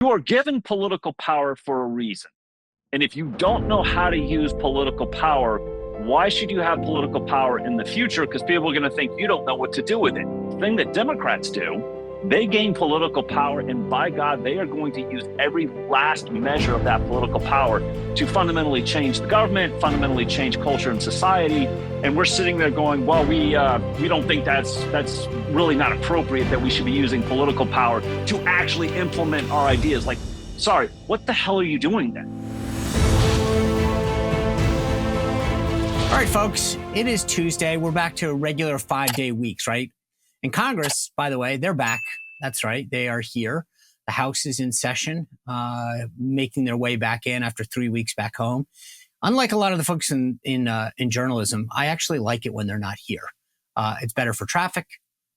You are given political power for a reason. And if you don't know how to use political power, why should you have political power in the future? Because people are going to think you don't know what to do with it. The thing that Democrats do, they gain political power, and by God, they are going to use every last measure of that political power to fundamentally change the government, fundamentally change culture and society. And we're sitting there going, well, we don't think that's really not appropriate, that we should be using political power to actually implement our ideas. Like, sorry, what the hell are you doing then? All right, folks, it is Tuesday. We're back to regular 5-day weeks, right? And Congress, by the way, they're back. That's right. They are here. The House is in session, making their way back in after 3 weeks back home. Unlike a lot of the folks in journalism, I actually like it when they're not here. It's better for traffic,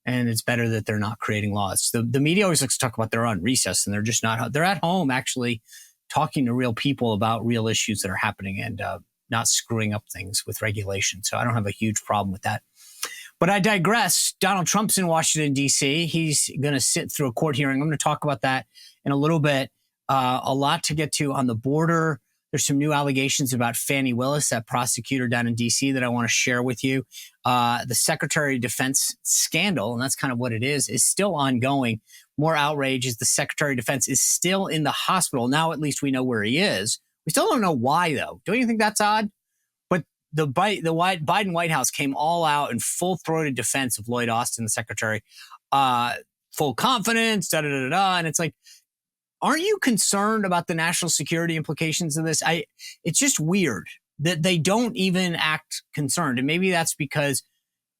and it's better that they're not creating laws. The media always likes to talk about they're on recess, and they're just not. They're at home actually talking to real people about real issues that are happening and not screwing up things with regulation. So I don't have a huge problem with that. But I digress. Donald Trump's in Washington, D.C. He's going to sit through a court hearing. I'm going to talk about that in a little bit. A lot to get to on the border. There's some new allegations about Fani Willis, that prosecutor down in D.C., that I want to share with you. The Secretary of Defense scandal, and that's kind of what it is still ongoing. More outrage is the Secretary of Defense is still in the hospital. Now at least we know where he is. We still don't know why, though. Don't you think that's odd? But the Biden White House came all out in full-throated defense of Lloyd Austin, the secretary, full confidence, da-da-da-da-da. And it's like, aren't you concerned about the national security implications of this? It's just weird that they don't even act concerned. And maybe that's because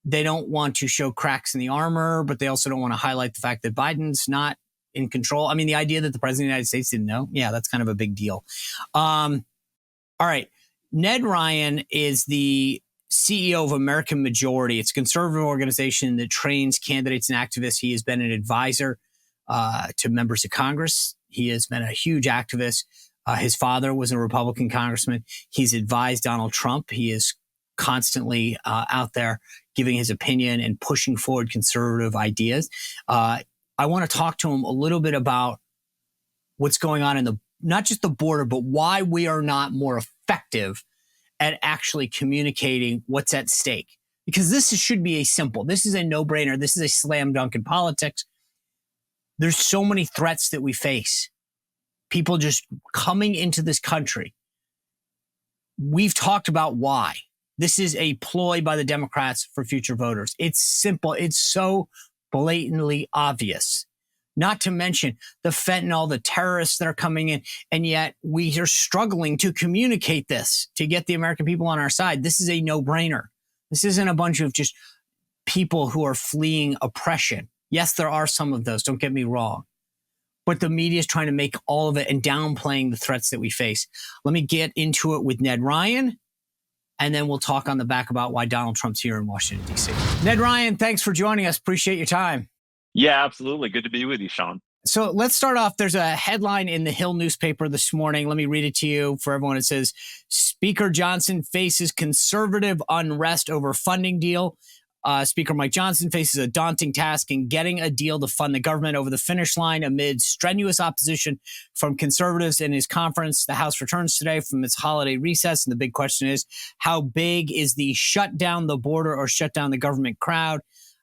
they don't want to show cracks in the armor, but they also don't want to highlight the fact that Biden's not in control. I mean, the idea that the president of the United States didn't know, yeah, that's kind of a big deal. All right. Ned Ryun is the CEO of American Majority. It's a conservative organization that trains candidates and activists. He has been an advisor to members of Congress. He has been a huge activist. His father was a Republican congressman. He's advised Donald Trump. He is constantly out there giving his opinion and pushing forward conservative ideas. I want to talk to him a little bit about what's going on in not just the border, but why we are not more effective at actually communicating what's at stake. Because this should be this is a no-brainer. This is a slam dunk in politics. There's so many threats that we face. People just coming into this country. We've talked about why. This is a ploy by the Democrats for future voters. It's simple. It's so blatantly obvious. Not to mention the fentanyl, the terrorists that are coming in, and yet we are struggling to communicate this to get the American people on our side. This is a no-brainer. This isn't a bunch of just people who are fleeing oppression. Yes, there are some of those, don't get me wrong. But the media is trying to make all of it and downplaying the threats that we face. Let me get into it with Ned Ryun, and then we'll talk on the back about why Donald Trump's here in Washington, D.C. Ned Ryun, thanks for joining us. Appreciate your time. Yeah, absolutely. Good to be with you, Sean. So let's start off. There's a headline in the Hill newspaper this morning. Let me read it to you for everyone. It says, Speaker Johnson faces conservative unrest over funding deal. Speaker Mike Johnson faces a daunting task in getting a deal to fund the government over the finish line amid strenuous opposition from conservatives in his conference. The House returns today from its holiday recess, and the big question is, how big is the shut down the border or shut down the government crowd?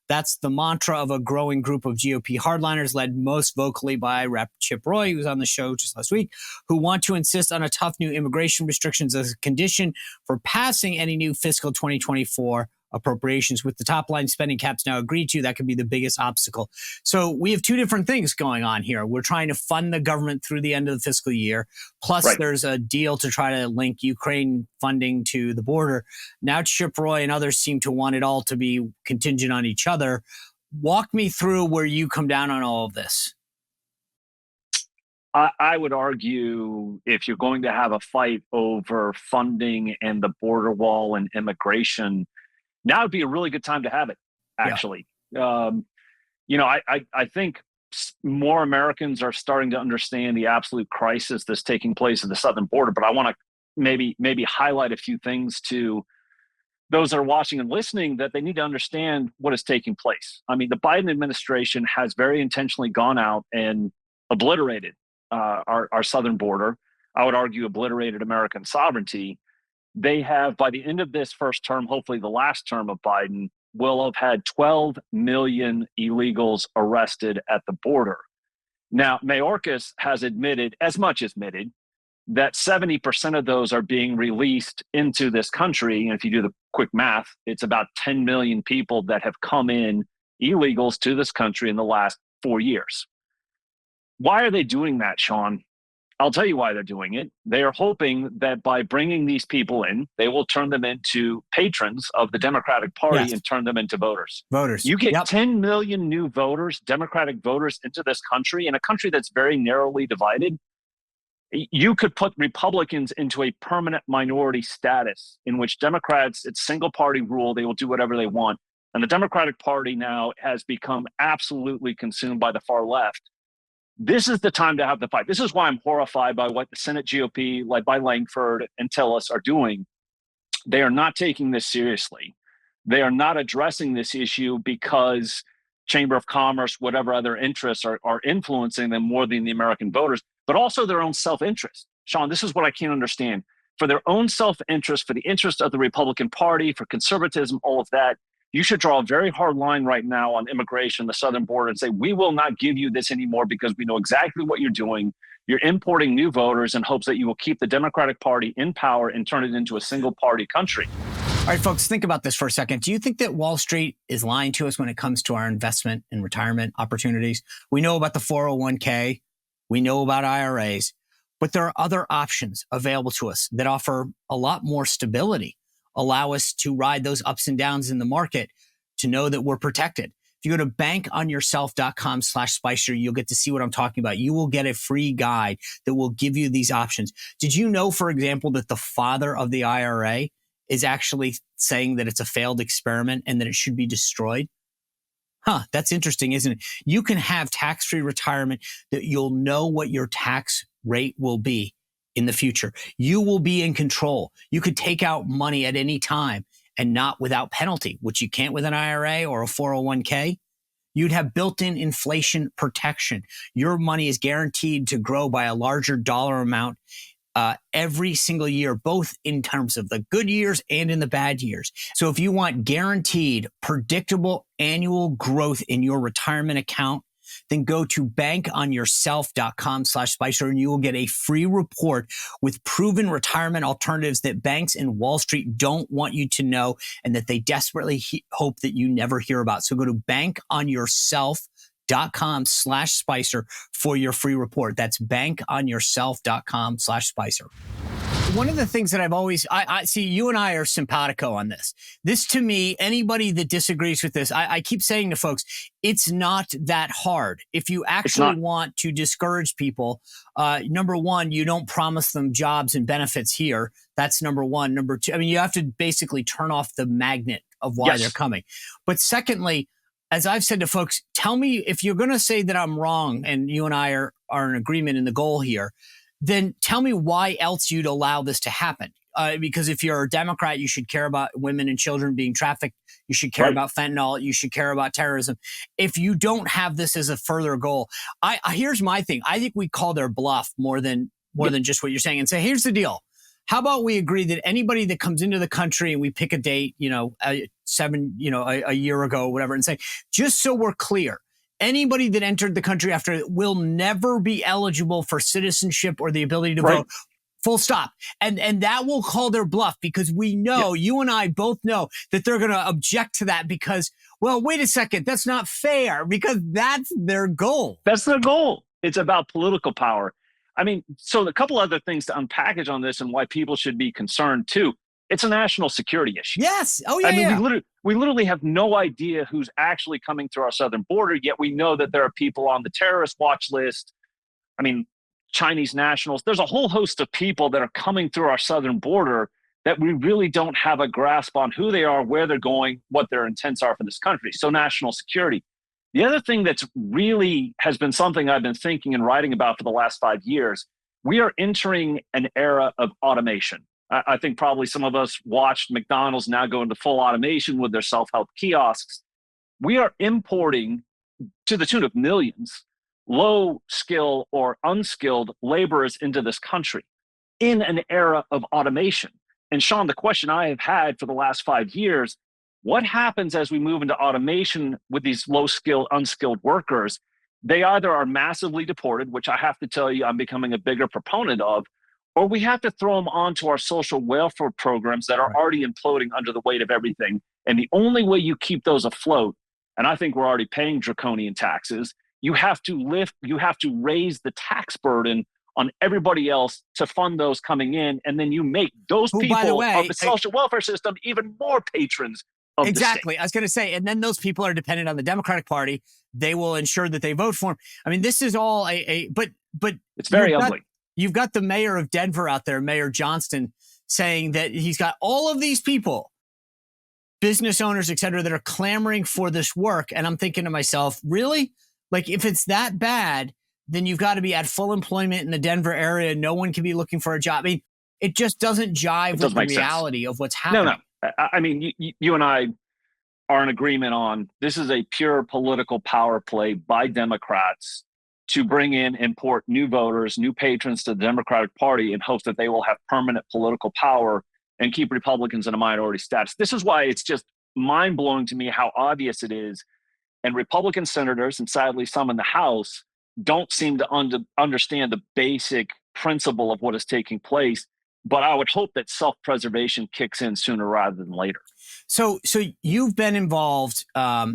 That's the mantra of a growing group of GOP hardliners, led most vocally by Rep. Chip Roy, who was on the show just last week, who want to insist on a tough new immigration restrictions as a condition for passing any new fiscal 2024 appropriations. With the top line spending caps now agreed to, that could be the biggest obstacle. So we have two different things going on here. We're trying to fund the government through the end of the fiscal year. Plus, There's a deal to try to link Ukraine funding to the border. Now, Chip Roy and others seem to want it all to be contingent on each other. Walk me through where you come down on all of this. I would argue if you're going to have a fight over funding and the border wall and immigration, now would be a really good time to have it, actually. Yeah. I think more Americans are starting to understand the absolute crisis that's taking place at the southern border, but I want to maybe highlight a few things to those that are watching and listening, that they need to understand what is taking place. I mean, the Biden administration has very intentionally gone out and obliterated our southern border, I would argue obliterated American sovereignty. They have, by the end of this first term, hopefully the last term of Biden, will have had 12 million illegals arrested at the border. Now, Mayorkas has admitted that 70% of those are being released into this country. And if you do the quick math, it's about 10 million people that have come in, illegals, to this country in the last 4 years. Why are they doing that, Sean? I'll tell you why they're doing it. They are hoping that by bringing these people in, they will turn them into patrons of the Democratic Party and turn them into voters. You get 10 million new voters, Democratic voters, into this country, in a country that's very narrowly divided. You could put Republicans into a permanent minority status in which Democrats, it's single party rule, they will do whatever they want. And the Democratic Party now has become absolutely consumed by the far left. This is the time to have the fight. This is why I'm horrified by what the Senate GOP, led by Langford and Tillis, are doing. They are not taking this seriously. They are not addressing this issue because Chamber of Commerce, whatever other interests are influencing them more than the American voters, but also their own self-interest. Sean, this is what I can't understand. For their own self-interest, for the interest of the Republican Party, for conservatism, all of that, you should draw a very hard line right now on immigration, the southern border, and say, we will not give you this anymore because we know exactly what you're doing. You're importing new voters in hopes that you will keep the Democratic Party in power and turn it into a single party country. All right, folks, think about this for a second. Do you think that Wall Street is lying to us when it comes to our investment and retirement opportunities? We know about the 401k. We know about IRAs, but there are other options available to us that offer a lot more stability, allow us to ride those ups and downs in the market, to know that we're protected. If you go to bankonyourself.com/Spicer, you'll get to see what I'm talking about. You will get a free guide that will give you these options. Did you know, for example, that the father of the IRA is actually saying that it's a failed experiment and that it should be destroyed? That's interesting, isn't it? You can have tax-free retirement that you'll know what your tax rate will be in the future. You will be in control. You could take out money at any time and not without penalty, which you can't with an IRA or a 401k. You'd have built-in inflation protection. Your money is guaranteed to grow by a larger dollar amount every single year, both in terms of the good years and in the bad years. So if you want guaranteed, predictable annual growth in your retirement account, then go to bankonyourself.com/Spicer and you will get a free report with proven retirement alternatives that banks and Wall Street don't want you to know and that they desperately hope that you never hear about. So go to bankonyourself.com/Spicer for your free report. That's bankonyourself.com/Spicer. One of the things that I've always, I see you and I are simpatico on this. This, to me, anybody that disagrees with this, I keep saying to folks, it's not that hard. If you actually want to discourage people, number one, you don't promise them jobs and benefits here. That's number one. Number two, I mean, you have to basically turn off the magnet of why they're coming. But secondly, as I've said to folks, tell me if you're going to say that I'm wrong and you and I are in agreement in the goal here, then tell me why else you'd allow this to happen. Because if you're a Democrat, you should care about women and children being trafficked. You should care about fentanyl. You should care about terrorism. If you don't have this as a further goal, here's my thing. I think we call their bluff more than just what you're saying and say, here's the deal. How about we agree that anybody that comes into the country and we pick a date, a year ago, or whatever, and say, just so we're clear, anybody that entered the country after will never be eligible for citizenship or the ability to vote. Full stop. And that will call their bluff because we know, you and I both know that they're going to object to that because, well, wait a second, that's not fair because that's their goal. That's their goal. It's about political power. I mean, so a couple other things to unpackage on this and why people should be concerned too. It's a national security issue. Yes. Oh, yeah. I mean, we literally have no idea who's actually coming through our southern border, yet we know that there are people on the terrorist watch list. I mean, Chinese nationals. There's a whole host of people that are coming through our southern border that we really don't have a grasp on who they are, where they're going, what their intents are for this country. So national security. The other thing that's really has been something I've been thinking and writing about for the last 5 years, we are entering an era of automation. I think probably some of us watched McDonald's now go into full automation with their self-help kiosks. We are importing, to the tune of millions, low skill or unskilled laborers into this country in an era of automation. And Sean, the question I have had for the last 5 years, what happens as we move into automation with these low skill, unskilled workers? They either are massively deported, which I have to tell you I'm becoming a bigger proponent of, or we have to throw them onto our social welfare programs that are already imploding under the weight of everything. And the only way you keep those afloat, and I think we're already paying draconian taxes, you have to raise the tax burden on everybody else to fund those coming in. And then you make those people by the way, of the social welfare system even more patrons of exactly. the state. I was going to say, and then those people are dependent on the Democratic Party. They will ensure that they vote for him. I mean, this is all but it's very ugly. You've got the mayor of Denver out there, Mayor Johnston, saying that he's got all of these people, business owners, et cetera, that are clamoring for this work. And I'm thinking to myself, really? Like, if it's that bad, then you've got to be at full employment in the Denver area. No one can be looking for a job. I mean, it just doesn't jive with the reality of what's happening. No. I mean, you and I are in agreement on this is a pure political power play by Democrats to bring in, import new voters, new patrons to the Democratic Party in hopes that they will have permanent political power and keep Republicans in a minority status. This is why it's just mind-blowing to me how obvious it is. And Republican senators, and sadly some in the House, don't seem to understand the basic principle of what is taking place. But I would hope that self-preservation kicks in sooner rather than later. So you've been involved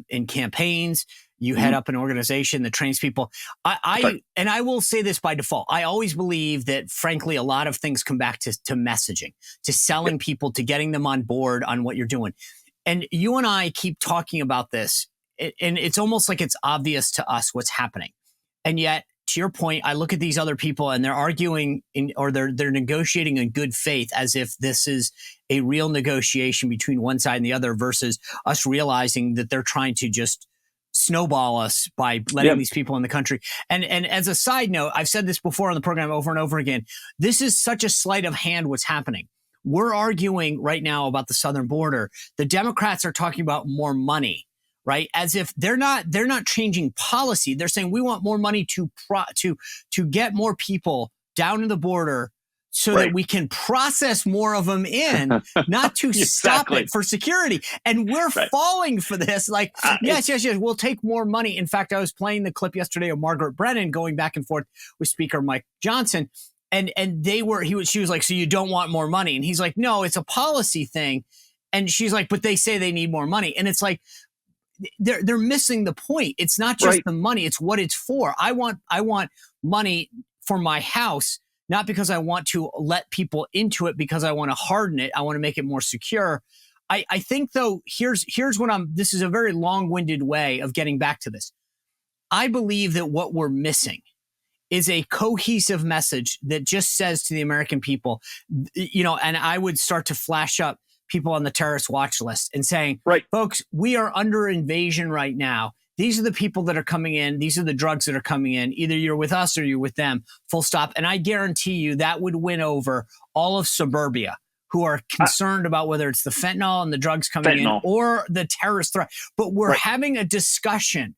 in campaigns. You head up an organization that trains people. And I will say this by default. I always believe that, frankly, a lot of things come back to messaging, to selling people, to getting them on board on what you're doing. And you and I keep talking about this, and it's almost like it's obvious to us what's happening. And yet, to your point, I look at these other people and they're arguing they're negotiating in good faith as if this is a real negotiation between one side and the other versus us realizing that they're trying to just snowball us by letting these people in the country. And as a side note, I've said this before on the program over and over again, this is such a sleight of hand what's happening. We're arguing right now about the southern border. The Democrats are talking about more money. Right, as if they're not changing policy. They're saying we want more money to get more people down to the border so that we can process more of them in, not to stop it for security. And we're falling for this. Like, yes, we'll take more money. In fact, I was playing the clip yesterday of Margaret Brennan going back and forth with Speaker Mike Johnson, and she was like, so you don't want more money? And he's like, no, it's a policy thing. And she's like, but they say they need more money, and it's like, they're missing the point. It's not just the money, it's what it's for. I want money for my house, not because I want to let people into it, because I want to harden it. I want to make it more secure. I think though, here's what this is a very long-winded way of getting back to this. I believe that what we're missing is a cohesive message that just says to the American people, and I would start to flash up people on the terrorist watch list and saying, folks, we are under invasion right now. These are the people that are coming in. These are the drugs that are coming in. Either you're with us or you're with them, full stop. And I guarantee you that would win over all of suburbia who are concerned about whether it's the fentanyl and the drugs coming in or the terrorist threat. But we're having a discussion.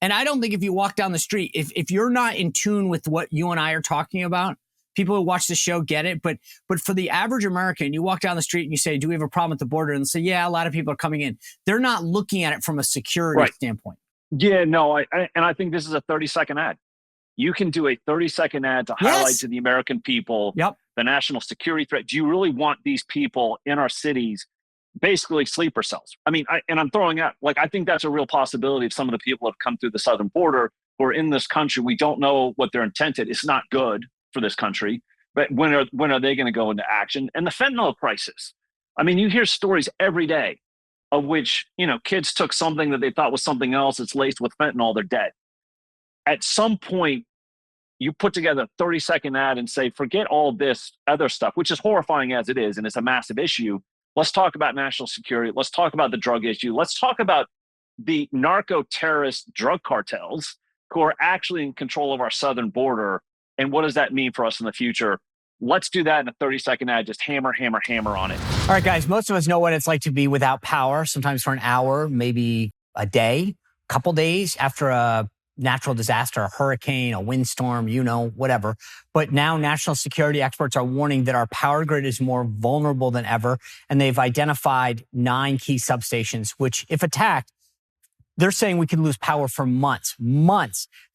And I don't think if you walk down the street, if you're not in tune with what you and I are talking about, people who watch the show get it, but for the average American, you walk down the street and you say, do we have a problem at the border? And they say, yeah, a lot of people are coming in. They're not looking at it from a security standpoint. Yeah, no, I think this is a 30-second ad. You can do a 30-second ad to highlight to the American people the national security threat. Do you really want these people in our cities, basically sleeper cells? I mean, I'm throwing out, I think that's a real possibility of some of the people who have come through the southern border who are in this country. We don't know what their intent is. It's not good for this country, but when are they going to go into action? And the fentanyl crisis. I mean, you hear stories every day of which, kids took something that they thought was something else. It's laced with fentanyl. They're dead. At some point, you put together a 30-second ad and say, forget all this other stuff, which is horrifying as it is, and it's a massive issue. Let's talk about national security. Let's talk about the drug issue. Let's talk about the narco-terrorist drug cartels who are actually in control of our southern border. And what does that mean for us in the future? Let's do that in a 30-second ad. Just hammer, hammer, hammer on it. All right, guys, most of us know what it's like to be without power, sometimes for an hour, maybe a day, couple days after a natural disaster, a hurricane, a windstorm, whatever. But now national security experts are warning that our power grid is more vulnerable than ever. And they've identified 9 key substations, which if attacked, they're saying we could lose power for months.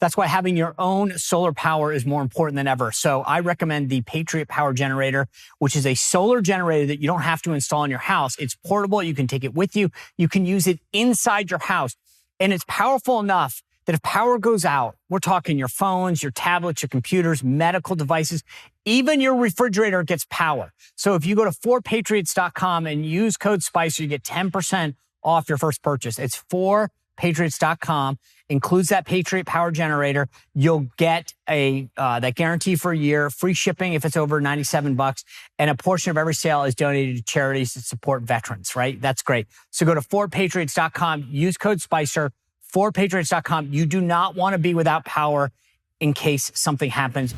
That's why having your own solar power is more important than ever. So I recommend the Patriot Power Generator, which is a solar generator that you don't have to install in your house. It's portable. You can take it with you. You can use it inside your house. And it's powerful enough that if power goes out, we're talking your phones, your tablets, your computers, medical devices, even your refrigerator gets power. So if you go to 4patriots.com and use code SPICER, you get 10% off your first purchase. It's 4patriots.com, includes that Patriot Power Generator. You'll get that guarantee for a year, free shipping if it's over $97, and a portion of every sale is donated to charities that support veterans, right? That's great. So go to 4patriots.com, use code SPICER, 4patriots.com. You do not want to be without power in case something happens.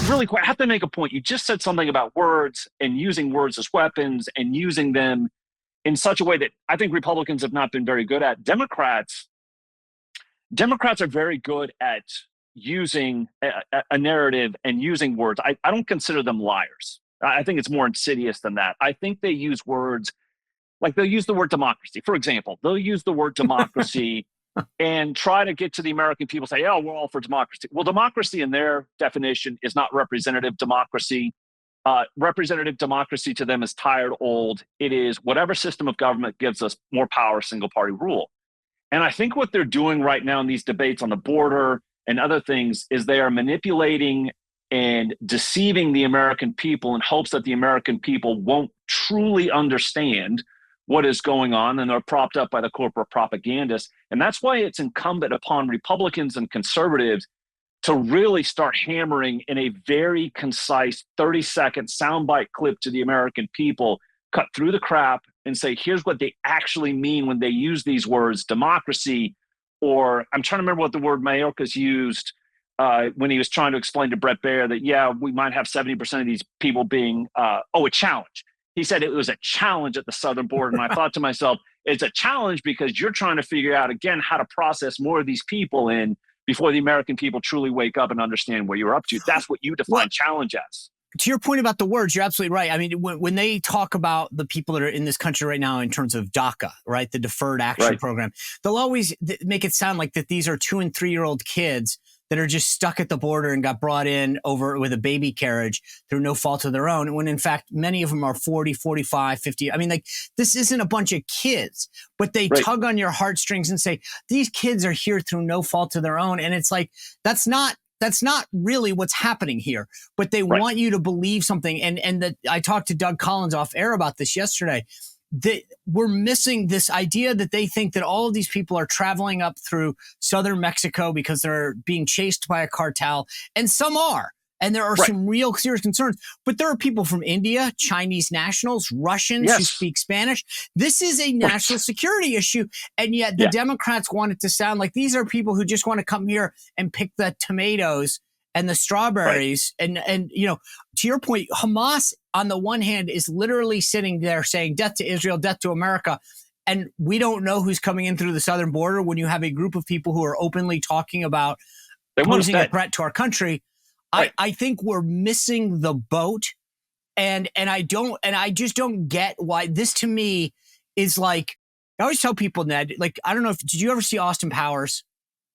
Really quick, I have to make a point. You just said something about words and using words as weapons and using them in such a way that I think Republicans have not been very good at. Democrats are very good at using a narrative and using words. I don't consider them liars. I think it's more insidious than that. I think they use words, like they'll use the word democracy. For example, they'll use the word democracy and try to get to the American people, say, oh, we're all for democracy. Well, democracy in their definition is not representative democracy. Representative democracy to them is tired, old. It is whatever system of government gives us more power, single party rule. And I think what they're doing right now in these debates on the border and other things is they are manipulating and deceiving the American people in hopes that the American people won't truly understand what is going on, and they're propped up by the corporate propagandists. And that's why it's incumbent upon Republicans and conservatives to really start hammering in a very concise 30-second soundbite clip to the American people, cut through the crap and say, here's what they actually mean when they use these words, democracy, or I'm trying to remember what the word Mayorkas used when he was trying to explain to Brett Baier that, yeah, we might have 70% of these people being, a challenge. He said it was a challenge at the southern border. And I thought to myself, it's a challenge because you're trying to figure out, again, how to process more of these people in before the American people truly wake up and understand what you're up to. That's what you define challenge as. To your point about the words, you're absolutely right. I mean, when they talk about the people that are in this country right now in terms of DACA, right, the Deferred Action Program, they'll always make it sound like that these are 2- and 3-year-old kids that are just stuck at the border and got brought in over with a baby carriage through no fault of their own, when in fact, many of them are 40, 45, 50. I mean, like, this isn't a bunch of kids, but they tug on your heartstrings and say, these kids are here through no fault of their own. And it's like, that's not really what's happening here, but they want you to believe something. And that I talked to Doug Collins off air about this yesterday, that we're missing this idea that they think that all of these people are traveling up through southern Mexico because they're being chased by a cartel. And some are. And there are some real serious concerns. But there are people from India, Chinese nationals, Russians who speak Spanish. This is a national security issue. And yet the Democrats want it to sound like these are people who just want to come here and pick the tomatoes and the strawberries. And you know, to your point, Hamas, on the one hand, is literally sitting there saying death to Israel, death to America. And we don't know who's coming in through the southern border when you have a group of people who are openly talking about posing a threat to our country. I think we're missing the boat. And I just don't get why this, to me, is like, I always tell people, Ned, like, I don't know did you ever see Austin Powers?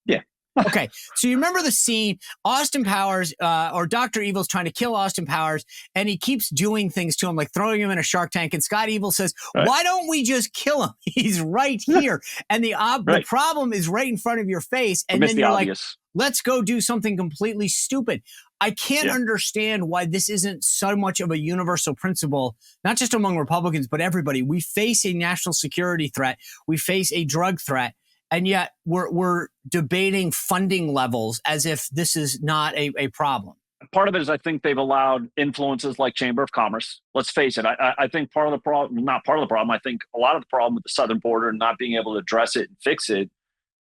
Yeah. Okay. So you remember the scene, Austin Powers, or Dr. Evil's trying to kill Austin Powers, and he keeps doing things to him, like throwing him in a shark tank. And Scott Evil says, why don't we just kill him? He's right here. And the problem is right in front of your face. And then you're like, let's go do something completely stupid. I can't understand why this isn't so much of a universal principle, not just among Republicans, but everybody. We face a national security threat. We face a drug threat. And yet we're debating funding levels as if this is not a problem. Part of it is I think they've allowed influences like Chamber of Commerce. Let's face it. I think part of the problem, not part of the problem, I think a lot of the problem with the southern border and not being able to address it and fix it,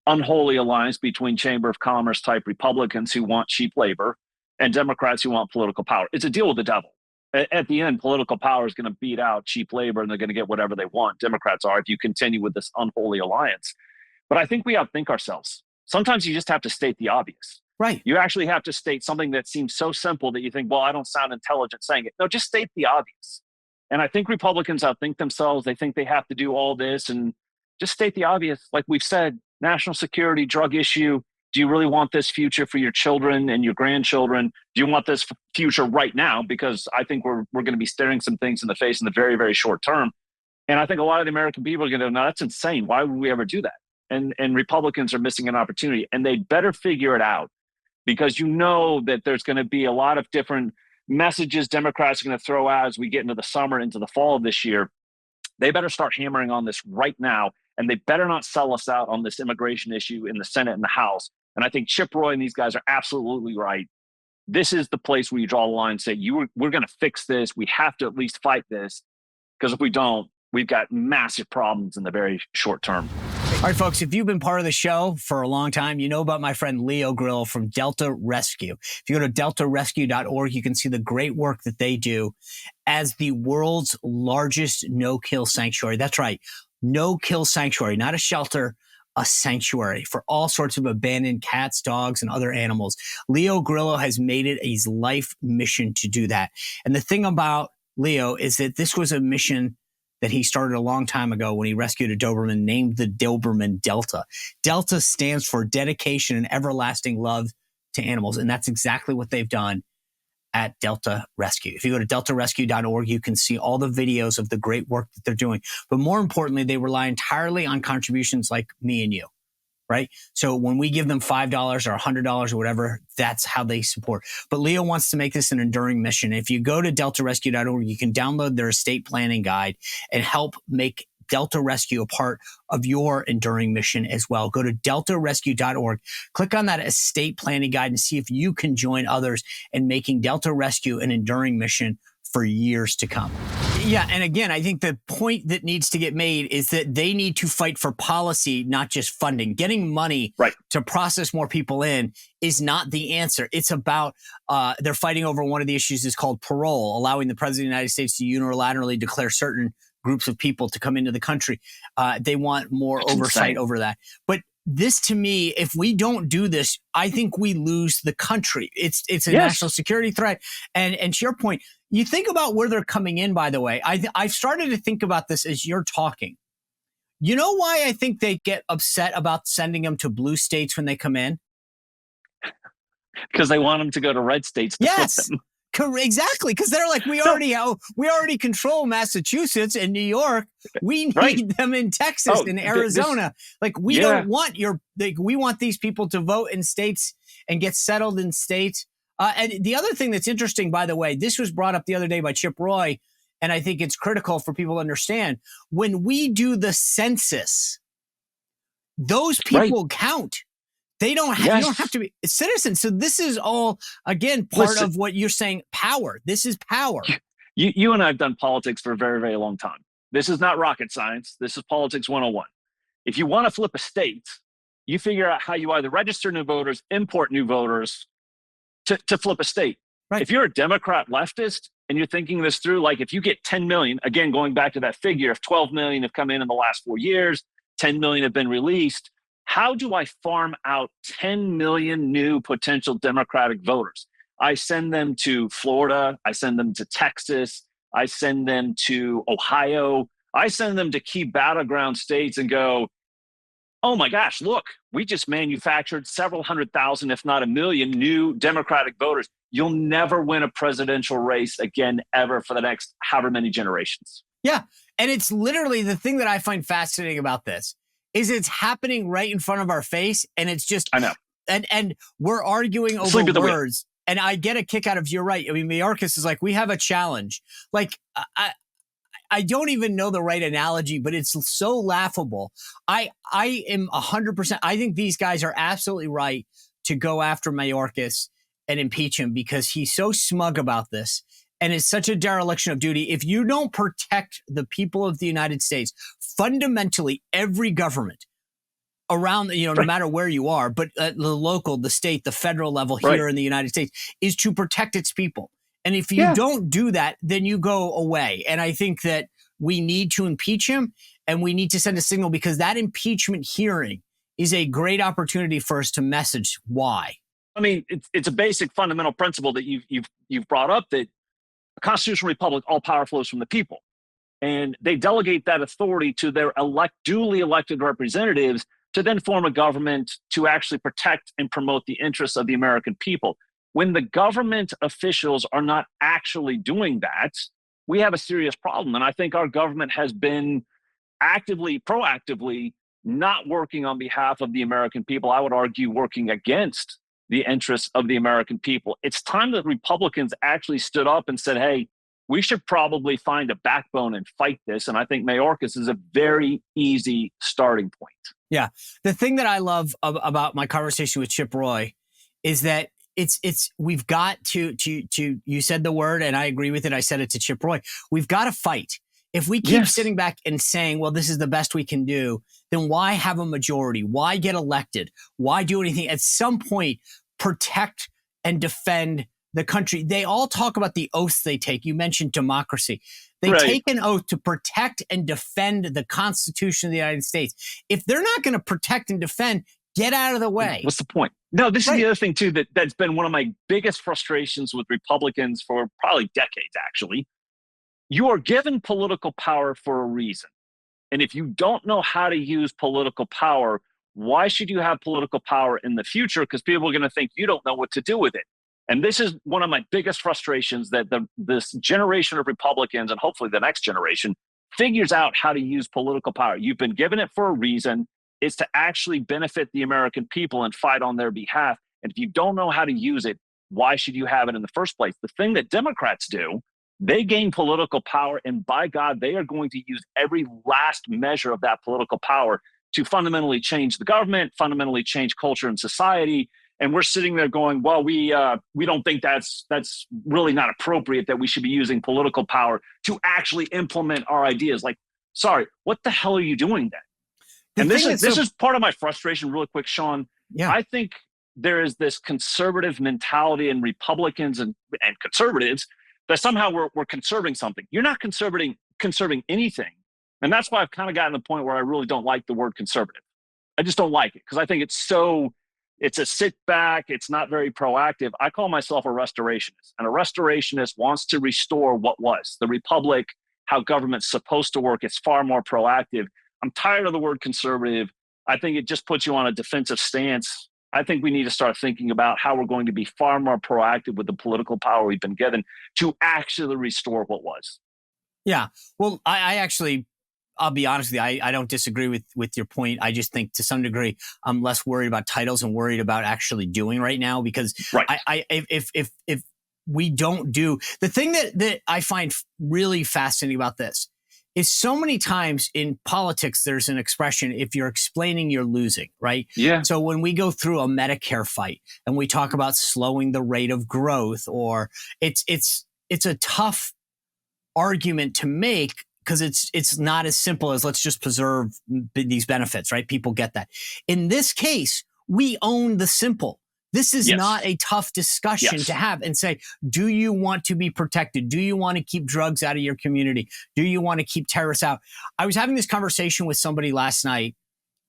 unholy alliance between Chamber of Commerce type Republicans who want cheap labor and Democrats who want political power. It's a deal with the devil. At the end, political power is going to beat out cheap labor and they're going to get whatever they want. Democrats are, if you continue with this unholy alliance. But I think we outthink ourselves. Sometimes you just have to state the obvious. Right. You actually have to state something that seems so simple that you think, well, I don't sound intelligent saying it. No, just state the obvious. And I think Republicans outthink themselves. They think they have to do all this and just state the obvious. Like we've said, national security, drug issue. Do you really want this future for your children and your grandchildren? Do you want this future right now? Because I think we're going to be staring some things in the face in the very, very short term. And I think a lot of the American people are going to go, no, that's insane. Why would we ever do that? And Republicans are missing an opportunity, and they better figure it out, because you know that there's going to be a lot of different messages Democrats are going to throw out as we get into the summer, into the fall of this year. They better start hammering on this right now, and they better not sell us out on this immigration issue in the Senate and the House. And I think Chip Roy and these guys are absolutely right. This is the place where you draw the line and say, we're going to fix this. We have to at least fight this, because if we don't, we've got massive problems in the very short term. All right, folks, if you've been part of the show for a long time, you know about my friend Leo Grillo from Delta Rescue. If you go to deltarescue.org, you can see the great work that they do as the world's largest no-kill sanctuary. That's right, no-kill sanctuary, not a shelter, a sanctuary for all sorts of abandoned cats, dogs, and other animals. Leo Grillo has made it his life mission to do that. And the thing about Leo is that this was a mission that he started a long time ago when he rescued a Doberman named the Doberman Delta. Delta stands for dedication and everlasting love to animals. And that's exactly what they've done at Delta Rescue. If you go to deltarescue.org, you can see all the videos of the great work that they're doing. But more importantly, they rely entirely on contributions like me and you. Right? So when we give them $5 or $100 or whatever, that's how they support. But Leo wants to make this an enduring mission. If you go to deltarescue.org, you can download their estate planning guide and help make Delta Rescue a part of your enduring mission as well. Go to deltarescue.org, click on that estate planning guide and see if you can join others in making Delta Rescue an enduring mission for years to come. Yeah, and again, I think the point that needs to get made is that they need to fight for policy, not just funding. Getting money to process more people in is not the answer. It's about, they're fighting over one of the issues is called parole, allowing the president of the United States to unilaterally declare certain groups of people to come into the country. They want more oversight over that. But this, to me, if we don't do this, I think we lose the country. It's a national security threat. And to your point, you think about where they're coming in, by the way. I've started to think about this as you're talking. You know why I think they get upset about sending them to blue states when they come in? Because they want them to go to red states to flip them. Exactly, because they're like, we already control Massachusetts and New York. We need them in Texas and Arizona. We don't want we want these people to vote in states and get settled in states. And the other thing that's interesting, by the way, this was brought up the other day by Chip Roy, and I think it's critical for people to understand. When we do the census, those people count. They don't have, you don't have to be citizens. So this is all, again, part of what you're saying, power. This is power. You and I have done politics for a very, very long time. This is not rocket science. This is politics 101. If you want to flip a state, you figure out how you either register new voters, import new voters to flip a state. Right. If you're a Democrat leftist and you're thinking this through, like if you get 10 million, again, going back to that figure, if 12 million have come in the last 4 years, 10 million have been released, how do I farm out 10 million new potential Democratic voters? I send them to Florida. I send them to Texas. I send them to Ohio. I send them to key battleground states and go, oh my gosh, look, we just manufactured several 100,000, if not 1 million new Democratic voters. You'll never win a presidential race again, ever, for the next however many generations. Yeah. And it's literally the thing that I find fascinating about this is it's happening right in front of our face. And it's just, I know. And we're arguing over words. And I get a kick out of, you're right. I mean, Mayorkas is like, we have a challenge. Like, I don't even know the right analogy, but it's so laughable. I am 100%. I think these guys are absolutely right to go after Mayorkas and impeach him because he's so smug about this. And it's such a dereliction of duty. If you don't protect the people of the United States, fundamentally every government around, no matter where you are, but at the local, the state, the federal level here in the United States is to protect its people. And if you don't do that, then you go away. And I think that we need to impeach him and we need to send a signal because that impeachment hearing is a great opportunity for us to message why. I mean, it's a basic fundamental principle that you've brought up, that a constitutional republic, all power flows from the people. And they delegate that authority to their duly elected representatives to then form a government to actually protect and promote the interests of the American people. When the government officials are not actually doing that, we have a serious problem. And I think our government has been proactively not working on behalf of the American people. I would argue working against the interests of the American people. It's time that Republicans actually stood up and said, hey, we should probably find a backbone and fight this. And I think Mayorkas is a very easy starting point. Yeah. The thing that I love about my conversation with Chip Roy is that we've got to you said the word and I agree with it. I said it to Chip Roy. We've got to fight. If we keep sitting back and saying, well, this is the best we can do, then why have a majority? Why get elected? Why do anything? At some point, protect and defend the country. They all talk about the oaths they take. You mentioned democracy. They take an oath to protect and defend the Constitution of the United States. If they're not going to protect and defend, get out of the way. What's the point? No, this is the other thing, too, that's been one of my biggest frustrations with Republicans for probably decades, actually. You are given political power for a reason. And if you don't know how to use political power, why should you have political power in the future? Because people are going to think you don't know what to do with it. And this is one of my biggest frustrations, that this generation of Republicans, and hopefully the next generation, figures out how to use political power. You've been given it for a reason. It's to actually benefit the American people and fight on their behalf. And if you don't know how to use it, why should you have it in the first place? The thing that Democrats do, they gain political power, and by God, they are going to use every last measure of that political power to fundamentally change the government, fundamentally change culture and society. And we're sitting there going, well, we don't think that's really not appropriate, that we should be using political power to actually implement our ideas. Like, sorry, what the hell are you doing then? And this is part of my frustration, real quick, Sean. Yeah. I think there is this conservative mentality in Republicans and conservatives that somehow we're conserving something. You're not conserving anything. And that's why I've kind of gotten to the point where I really don't like the word conservative. I just don't like it, because I think it's a sit back. It's not very proactive. I call myself a restorationist, and a restorationist wants to restore what was the republic, how government's supposed to work. It's far more proactive. I'm tired of the word conservative. I think it just puts you on a defensive stance. I think we need to start thinking about how we're going to be far more proactive with the political power we've been given to actually restore what was. Yeah. Well, I'll be honest with you. I don't disagree with your point. I just think to some degree, I'm less worried about titles and worried about actually doing right now, because if we don't do the thing that I find really fascinating about this is so many times in politics, there's an expression, if you're explaining, you're losing, right? Yeah. So when we go through a Medicare fight and we talk about slowing the rate of growth, or it's a tough argument to make, because it's not as simple as let's just preserve these benefits, right? People get that. In this case, we own the simple. This is not a tough discussion to have and say, do you want to be protected? Do you want to keep drugs out of your community? Do you want to keep terrorists out? I was having this conversation with somebody last night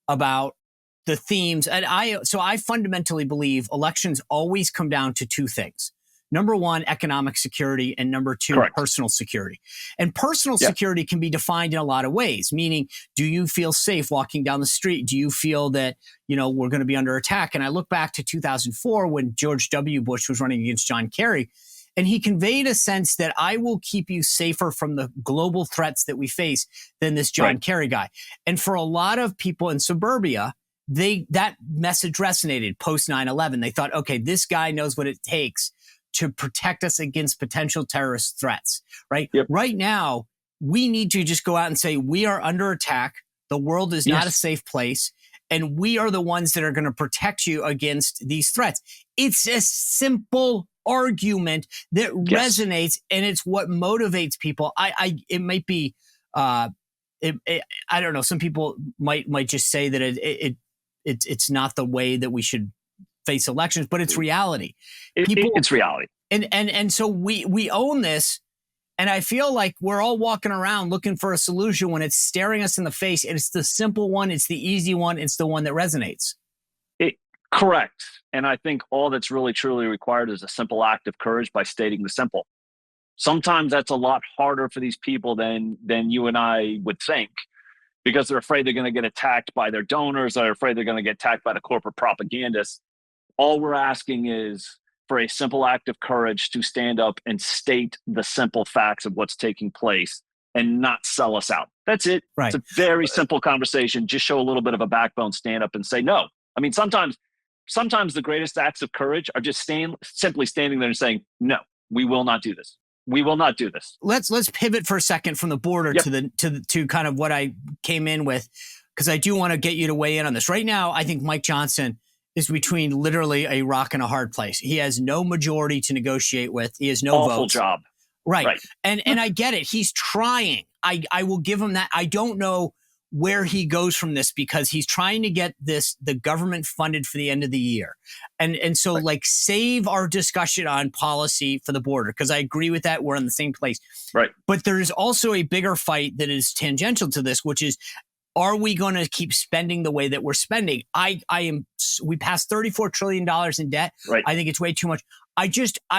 about the themes. And I fundamentally believe elections always come down to two things. Number one, economic security, and number two, personal security. And personal security can be defined in a lot of ways, meaning, do you feel safe walking down the street? Do you feel that, we're going to be under attack? And I look back to 2004 when George W. Bush was running against John Kerry, and he conveyed a sense that I will keep you safer from the global threats that we face than this John Kerry guy. And for a lot of people in suburbia, that message resonated post 9/11. They thought, okay, this guy knows what it takes to protect us against potential terrorist threats, right? Yep. Right now, we need to just go out and say, we are under attack. The world is not a safe place. And we are the ones that are going to protect you against these threats. It's a simple argument that resonates, and it's what motivates people. It might be, I don't know. Some people might just say that it's not the way that we should face elections, but it's reality. It's reality. And so we own this. And I feel like we're all walking around looking for a solution when it's staring us in the face. And it's the simple one. It's the easy one. It's the one that resonates. Correct. And I think all that's really truly required is a simple act of courage by stating the simple. Sometimes that's a lot harder for these people than you and I would think, because they're afraid they're going to get attacked by their donors. They're afraid they're going to get attacked by the corporate propagandists. All we're asking is for a simple act of courage to stand up and state the simple facts of what's taking place and not sell us out. That's it. Right. It's a very simple conversation. Just show a little bit of a backbone, stand up and say no. I mean, sometimes the greatest acts of courage are just simply standing there and saying, no, we will not do this. We will not do this. Let's pivot for a second from the border to kind of what I came in with, because I do want to get you to weigh in on this. Right now, I think Mike Johnson is between literally a rock and a hard place. He has no majority to negotiate with. He has no votes. Awful job. Right. And I get it. He's trying. I will give him that. I don't know where he goes from this, because he's trying to get the government funded for the end of the year. And so like save our discussion on policy for the border, because I agree with that. We're in the same place. Right. But there's also a bigger fight that is tangential to this, which is, are we going to keep spending the way that we're spending? We passed $34 trillion in debt. Right. I think it's way too much. I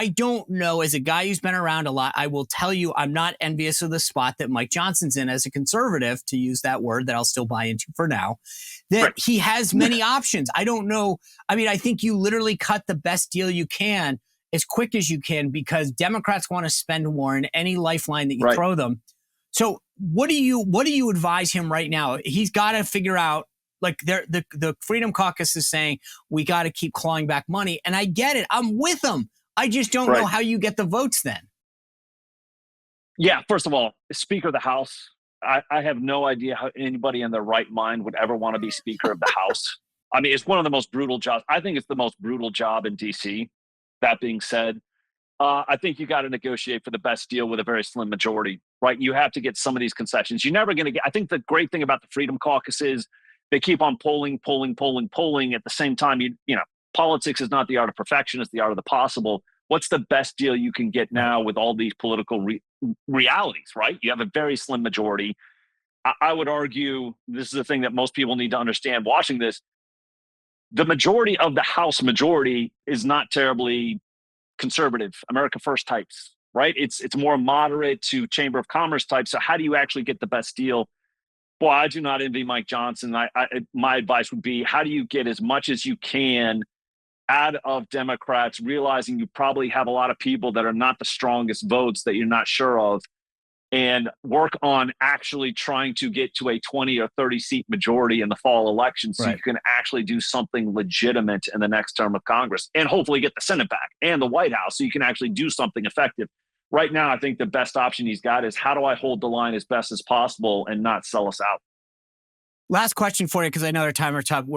don't know. As a guy who's been around a lot, I will tell you, I'm not envious of the spot that Mike Johnson's in as a conservative, to use that word that I'll still buy into for now, that he has many options. I don't know. I mean, I think you literally cut the best deal you can as quick as you can, because Democrats want to spend more in any lifeline that you throw them. So what do you advise him right now? He's got to figure out, like the Freedom Caucus is saying, we got to keep clawing back money. And I get it. I'm with them. I just don't know how you get the votes then. Yeah. First of all, Speaker of the House, I have no idea how anybody in their right mind would ever want to be Speaker of the House. I mean, it's one of the most brutal jobs. I think it's the most brutal job in DC. That being said, I think you got to negotiate for the best deal with a very slim majority, right? You have to get some of these concessions. You're never going to get, I think the great thing about the Freedom Caucus is they keep on polling. At the same time, you know, politics is not the art of perfection, it's the art of the possible. What's the best deal you can get now with all these political realities, right? You have a very slim majority. I would argue, this is the thing that most people need to understand watching this, the majority of the House majority is not terribly conservative, America First types, right? It's more moderate to Chamber of Commerce types. So how do you actually get the best deal? Boy, I do not envy Mike Johnson. My advice would be, how do you get as much as you can out of Democrats, realizing you probably have a lot of people that are not the strongest votes that you're not sure of, and work on actually trying to get to a 20 or 30 seat majority in the fall election, so you can actually do something legitimate in the next term of Congress, and hopefully get the Senate back and the White House, so you can actually do something effective. Right now, I think the best option he's got is, how do I hold the line as best as possible and not sell us out? Last question for you, because I know our timer's up.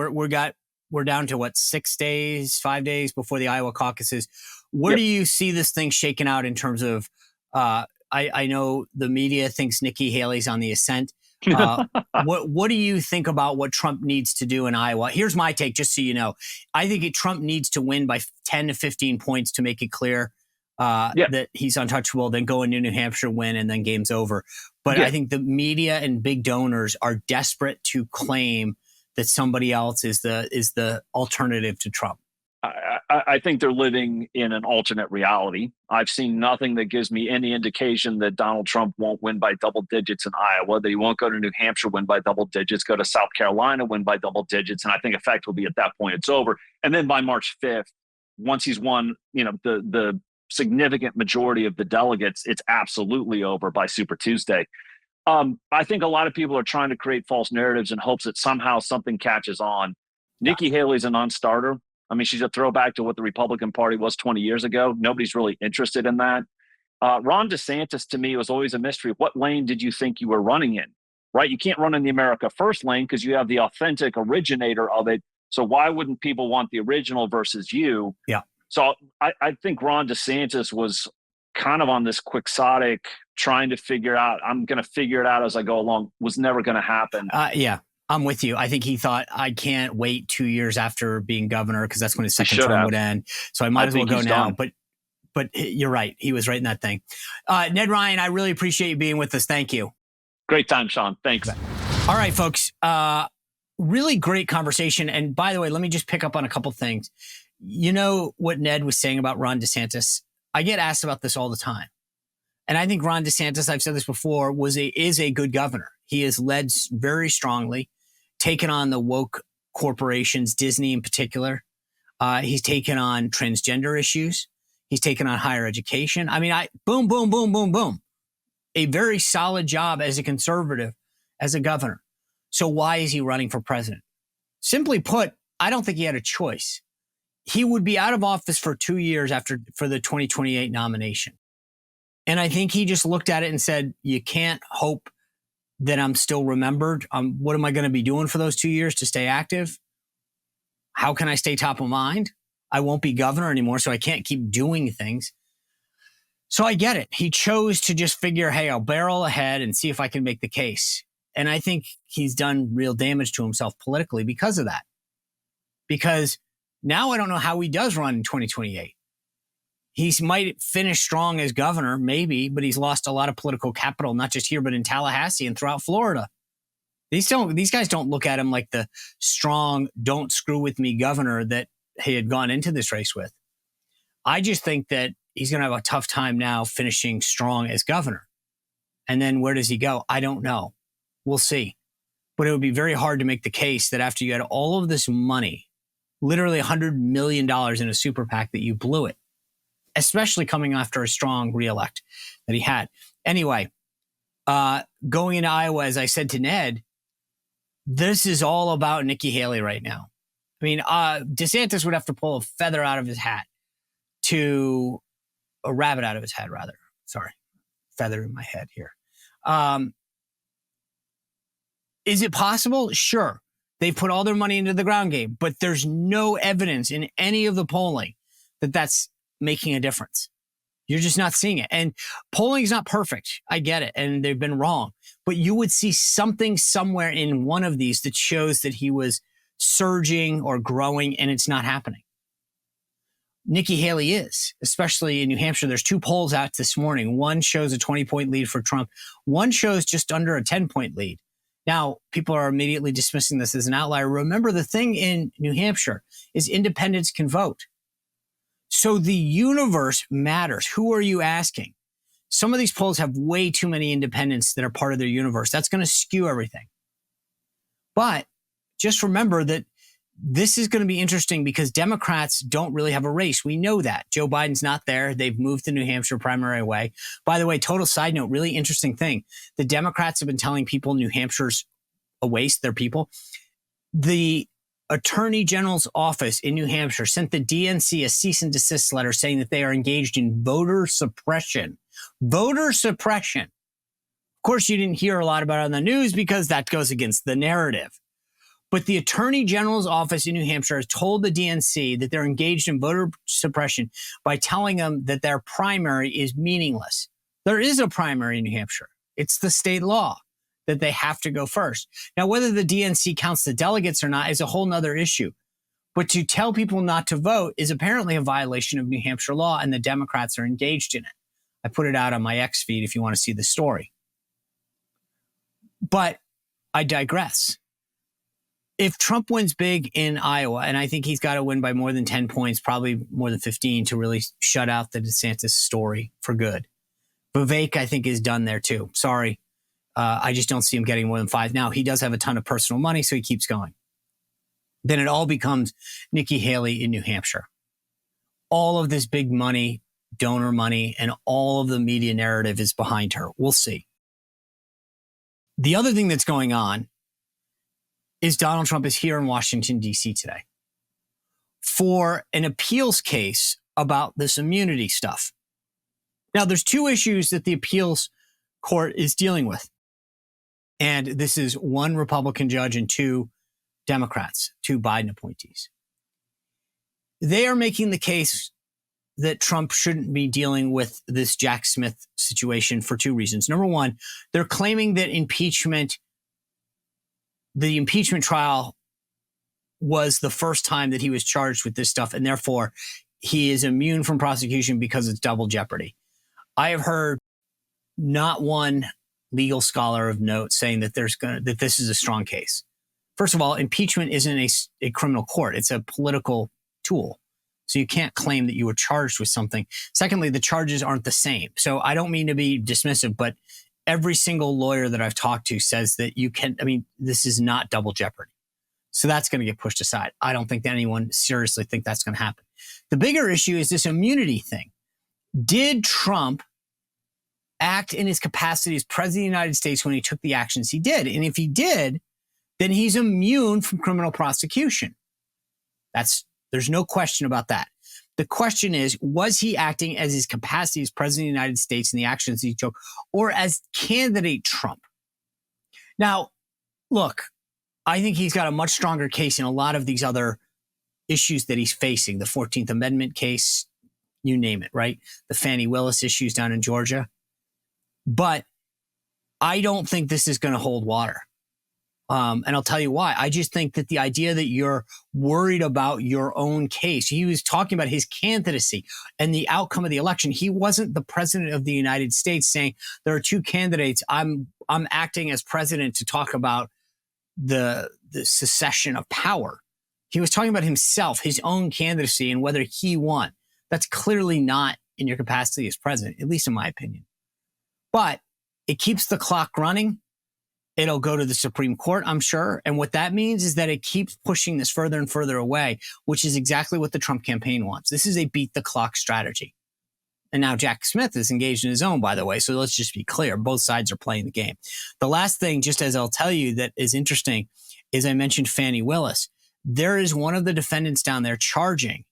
We're down to 5 days before the Iowa caucuses. Where do you see this thing shaking out in terms of? I know the media thinks Nikki Haley's on the ascent. What do you think about what Trump needs to do in Iowa? Here's my take, just so you know. I think Trump needs to win by 10 to 15 points to make it clear that he's untouchable, then go into New Hampshire, win, and then game's over. But I think the media and big donors are desperate to claim that somebody else is the alternative to Trump. I think they're living in an alternate reality. I've seen nothing that gives me any indication that Donald Trump won't win by double digits in Iowa, that he won't go to New Hampshire, win by double digits, go to South Carolina, win by double digits. And I think effect will be, at that point, it's over. And then by March 5th, once he's won, the significant majority of the delegates, it's absolutely over by Super Tuesday. I think a lot of people are trying to create false narratives in hopes that somehow something catches on. Nikki Haley's a non-starter. I mean, she's a throwback to what the Republican Party was 20 years ago. Nobody's really interested in that. Ron DeSantis, to me, was always a mystery. What lane did you think you were running in, right? You can't run in the America First lane because you have the authentic originator of it. So why wouldn't people want the original versus you? Yeah. So I think Ron DeSantis was kind of on this quixotic, trying to figure out, I'm going to figure it out as I go along, was never going to happen. Yeah, I'm with you. I think he thought, I can't wait 2 years after being governor because that's when his second term would end. So I might as well go now. But you're right. He was right in that thing. Ned Ryun, I really appreciate you being with us. Thank you. Great time, Sean. Thanks. All right, folks. Really great conversation. And by the way, let me just pick up on a couple things. You know what Ned was saying about Ron DeSantis? I get asked about this all the time. And I think Ron DeSantis, I've said this before, is a good governor. He has led very strongly, taken on the woke corporations, Disney in particular. He's taken on transgender issues. He's taken on higher education. I mean, boom, boom, boom, boom, boom. A very solid job as a conservative, as a governor. So why is he running for president? Simply put, I don't think he had a choice. He would be out of office for 2 years for the 2028 nomination. And I think he just looked at it and said, you can't hope that I'm still remembered. What am I going to be doing for those 2 years to stay active? How can I stay top of mind? I won't be governor anymore, so I can't keep doing things. So I get it. He chose to just figure, hey, I'll barrel ahead and see if I can make the case. And I think he's done real damage to himself politically because of that. Because now I don't know how he does run in 2028. He might finish strong as governor, maybe, but he's lost a lot of political capital, not just here, but in Tallahassee and throughout Florida. These guys don't look at him like the strong, don't screw with me governor that he had gone into this race with. I just think that he's going to have a tough time now finishing strong as governor. And then where does he go? I don't know. We'll see. But it would be very hard to make the case that after you had all of this money, literally $100 million in a super PAC, that you blew it, especially coming after a strong reelect that he had. Anyway, going into Iowa, as I said to Ned, this is all about Nikki Haley right now. I mean, DeSantis would have to pull a feather out of his hat a rabbit out of his head, rather. Sorry, feather in my head here. Is it possible? Sure. They put all their money into the ground game, but there's no evidence in any of the polling that that's making a difference. You're just not seeing it. And polling is not perfect. I get it. And they've been wrong. But you would see something somewhere in one of these that shows that he was surging or growing, and it's not happening. Nikki Haley is, especially in New Hampshire. There's 2 polls out this morning. One shows a 20-point lead for Trump. One shows just under a 10-point lead. Now, people are immediately dismissing this as an outlier. Remember, the thing in New Hampshire is independents can vote. So the universe matters. Who are you asking? Some of these polls have way too many independents that are part of their universe. That's going to skew everything. But just remember that this is going to be interesting because Democrats don't really have a race. We know that. Joe Biden's not there. They've moved the New Hampshire primary away. By the way, total side note, really interesting thing. The Democrats have been telling people New Hampshire's a waste, their people. The Attorney General's office in New Hampshire sent the DNC a cease and desist letter saying that they are engaged in voter suppression. Voter suppression. Of course, you didn't hear a lot about it on the news because that goes against the narrative. But the Attorney General's office in New Hampshire has told the DNC that they're engaged in voter suppression by telling them that their primary is meaningless. There is a primary in New Hampshire. It's the state law that they have to go first. Now, whether the DNC counts the delegates or not is a whole nother issue. But to tell people not to vote is apparently a violation of New Hampshire law, and the Democrats are engaged in it. I put it out on my X feed if you want to see the story. But I digress. If Trump wins big in Iowa, and I think he's got to win by more than 10 points, probably more than 15 to really shut out the DeSantis story for good. Vivek, I think, is done there too. Sorry. I just don't see him getting more than 5. Now, he does have a ton of personal money, so he keeps going. Then it all becomes Nikki Haley in New Hampshire. All of this big money, donor money, and all of the media narrative is behind her. We'll see. The other thing that's going on is Donald Trump is here in Washington, D.C. today for an appeals case about this immunity stuff. Now, there's 2 issues that the appeals court is dealing with. And this is 1 Republican judge and 2 Democrats, 2 Biden appointees. They are making the case that Trump shouldn't be dealing with this Jack Smith situation for 2 reasons. Number 1, they're claiming that the impeachment trial was the first time that he was charged with this stuff, and therefore he is immune from prosecution because it's double jeopardy. I have heard not one legal scholar of note saying that that this is a strong case. First of all, impeachment isn't a criminal court. It's a political tool. So you can't claim that you were charged with something. Secondly, the charges aren't the same. So I don't mean to be dismissive, but every single lawyer that I've talked to says that this is not double jeopardy. So that's going to get pushed aside. I don't think that anyone seriously think that's going to happen. The bigger issue is this immunity thing. Did Trump act in his capacity as president of the United States when he took the actions he did? And if he did, then he's immune from criminal prosecution. There's no question about that. The question is, was he acting as his capacity as president of the United States in the actions he took, or as candidate Trump? Now, look, I think he's got a much stronger case in a lot of these other issues that he's facing. The 14th Amendment case, you name it, right? The Fani Willis issues down in Georgia. But I don't think this is going to hold water. And I'll tell you why. I just think that the idea that you're worried about your own case, he was talking about his candidacy and the outcome of the election. He wasn't the president of the United States saying there are two candidates. I'm acting as president to talk about the secession of power. He was talking about himself, his own candidacy, and whether he won. That's clearly not in your capacity as president, at least in my opinion. But it keeps the clock running. It'll go to the Supreme Court, I'm sure. And what that means is that it keeps pushing this further and further away, which is exactly what the Trump campaign wants. This is a beat the clock strategy. And now Jack Smith is engaged in his own, by the way. So let's just be clear. Both sides are playing the game. The last thing, just as I'll tell you that is interesting, is I mentioned Fani Willis. There is one of the defendants down there charging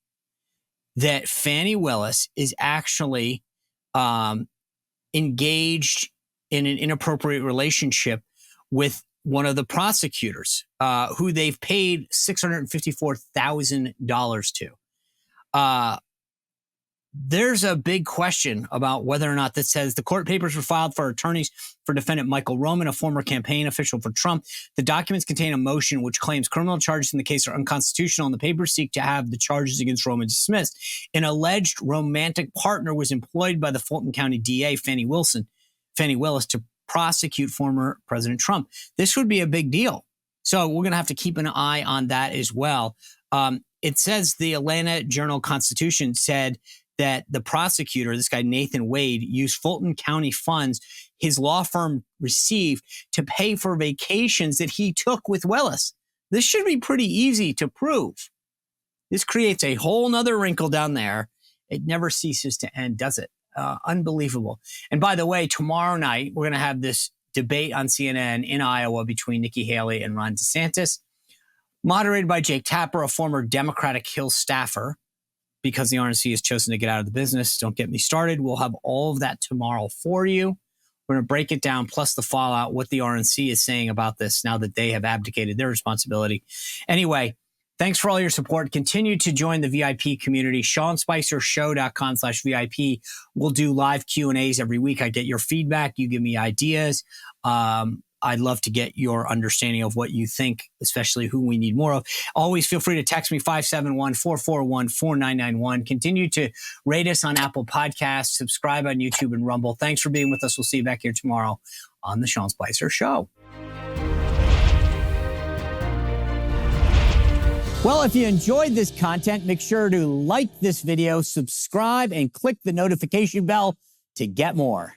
that Fani Willis is actually engaged in an inappropriate relationship with one of the prosecutors, who they've paid $654,000 to. There's a big question about whether or not that says the court papers were filed for attorneys for defendant Michael Roman, a former campaign official for Trump. The documents contain a motion which claims criminal charges in the case are unconstitutional, and the papers seek to have the charges against Roman dismissed. An alleged romantic partner was employed by the Fulton County DA, Fani Willis, to prosecute former President Trump. This would be a big deal. So we're going to have to keep an eye on that as well. It says the Atlanta Journal-Constitution said that the prosecutor, this guy Nathan Wade, used Fulton County funds his law firm received to pay for vacations that he took with Willis. This should be pretty easy to prove. This creates a whole nother wrinkle down there. It never ceases to end, does it? Unbelievable. And by the way, tomorrow night, we're going to have this debate on CNN in Iowa between Nikki Haley and Ron DeSantis, moderated by Jake Tapper, a former Democratic Hill staffer, because the RNC has chosen to get out of the business. Don't get me started. We'll have all of that tomorrow for you. We're going to break it down, plus the fallout, what the RNC is saying about this now that they have abdicated their responsibility. Anyway, thanks for all your support. Continue to join the VIP community. SeanSpicerShow.com/VIP. We'll do live Q&As every week. I get your feedback. You give me ideas. I'd love to get your understanding of what you think, especially who we need more of. Always feel free to text me, 571-441-4991. Continue to rate us on Apple Podcasts, subscribe on YouTube and Rumble. Thanks for being with us. We'll see you back here tomorrow on The Sean Spicer Show. Well, if you enjoyed this content, make sure to like this video, subscribe, and click the notification bell to get more.